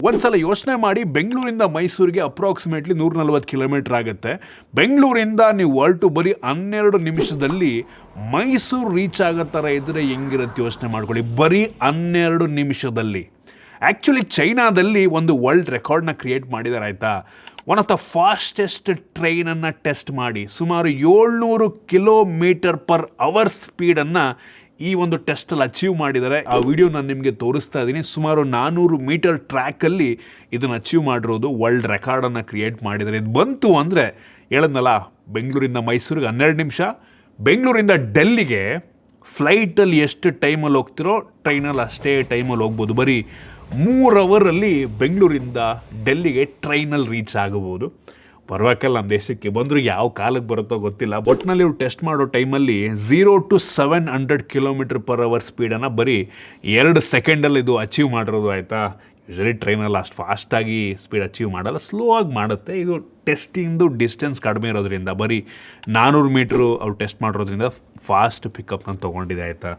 ಒಂದ್ಸಲ ಯೋಚನೆ ಮಾಡಿ, ಬೆಂಗಳೂರಿಂದ ಮೈಸೂರಿಗೆ ಅಪ್ರಾಕ್ಸಿಮೇಟ್ಲಿ 140 ಕಿಲೋಮೀಟರ್ ಆಗುತ್ತೆ. ಬೆಂಗಳೂರಿಂದ ನೀವು ಹೊರಟು ಬರೀ 12 ನಿಮಿಷದಲ್ಲಿ ಮೈಸೂರು ರೀಚ್ ಆಗೋ ಥರ ಇದ್ದರೆ ಹೆಂಗಿರುತ್ತೆ ಯೋಚನೆ ಮಾಡ್ಕೊಳ್ಳಿ. ಬರೀ 12 ನಿಮಿಷದಲ್ಲಿ. ಆ್ಯಕ್ಚುಲಿ ಚೈನಾದಲ್ಲಿ ಒಂದು ವರ್ಲ್ಡ್ ರೆಕಾರ್ಡ್ನ ಕ್ರಿಯೇಟ್ ಮಾಡಿದ್ದಾರೆ ಆಯಿತಾ. ಒನ್ ಆಫ್ ದ ಫಾಸ್ಟೆಸ್ಟ್ ಟ್ರೈನನ್ನು ಟೆಸ್ಟ್ ಮಾಡಿ ಸುಮಾರು 700 ಕಿಲೋಮೀಟರ್ ಪರ್ ಅವರ್ ಸ್ಪೀಡನ್ನು ಈ ಒಂದು ಟೆಸ್ಟಲ್ಲಿ ಅಚೀವ್ ಮಾಡಿದ್ದಾರೆ. ಆ ವಿಡಿಯೋ ನಾನು ನಿಮಗೆ ತೋರಿಸ್ತಾ ಇದ್ದೀನಿ. ಸುಮಾರು 400 ಮೀಟರ್ ಟ್ರ್ಯಾಕಲ್ಲಿ ಇದನ್ನು ಅಚೀವ್ ಮಾಡಿರೋದು, ವರ್ಲ್ಡ್ ರೆಕಾರ್ಡನ್ನು ಕ್ರಿಯೇಟ್ ಮಾಡಿದ್ದಾರೆ. ಇದು ಬಂತು ಅಂದರೆ ಹೇಳದ್ನಲ್ಲ, ಬೆಂಗಳೂರಿಂದ ಮೈಸೂರಿಗೆ 12 ನಿಮಿಷ, ಬೆಂಗಳೂರಿಂದ ಡೆಲ್ಲಿಗೆ ಫ್ಲೈಟಲ್ಲಿ ಎಷ್ಟು ಟೈಮಲ್ಲಿ ಹೋಗ್ತಿರೋ ಟ್ರೈನಲ್ಲಿ ಅಷ್ಟೇ ಟೈಮಲ್ಲಿ ಹೋಗ್ಬೋದು. ಬರೀ 3 ಅವರಲ್ಲಿ ಬೆಂಗಳೂರಿಂದ ಡೆಲ್ಲಿಗೆ ಟ್ರೈನಲ್ಲಿ ರೀಚ್ ಆಗಬಹುದು. ಬರಬೇಕಲ್ಲ ನಮ್ಮ ದೇಶಕ್ಕೆ. ಬಂದರೂ ಯಾವ ಕಾಲಕ್ಕೆ ಬರುತ್ತೋ ಗೊತ್ತಿಲ್ಲ. ಒಟ್ಟಿನಲ್ಲಿ ಇವ್ರು ಟೆಸ್ಟ್ ಮಾಡೋ ಟೈಮಲ್ಲಿ 0 to 700 ಕಿಲೋಮೀಟರ್ ಪರ್ ಅವರ್ ಸ್ಪೀಡನ್ನು ಬರೀ 2 ಸೆಕೆಂಡಲ್ಲಿ ಇದು ಅಚೀವ್ ಮಾಡಿರೋದು ಆಯಿತಾ. ಯೂಶಲಿ ಟ್ರೈನಲ್ಲಿ ಅಷ್ಟು ಫಾಸ್ಟಾಗಿ ಸ್ಪೀಡ್ ಅಚೀವ್ ಮಾಡಲ್ಲ, ಸ್ಲೋ ಆಗಿ ಮಾಡುತ್ತೆ. ಇದು ಟೆಸ್ಟಿಂದು ಡಿಸ್ಟೆನ್ಸ್ ಕಡಿಮೆ ಇರೋದ್ರಿಂದ, ಬರೀ 400 ಮೀಟ್ರು ಅವ್ರು ಟೆಸ್ಟ್ ಮಾಡಿರೋದ್ರಿಂದ ಫಾಸ್ಟ್ ಪಿಕಪ್ನ ತೊಗೊಂಡಿದೆ ಆಯಿತಾ.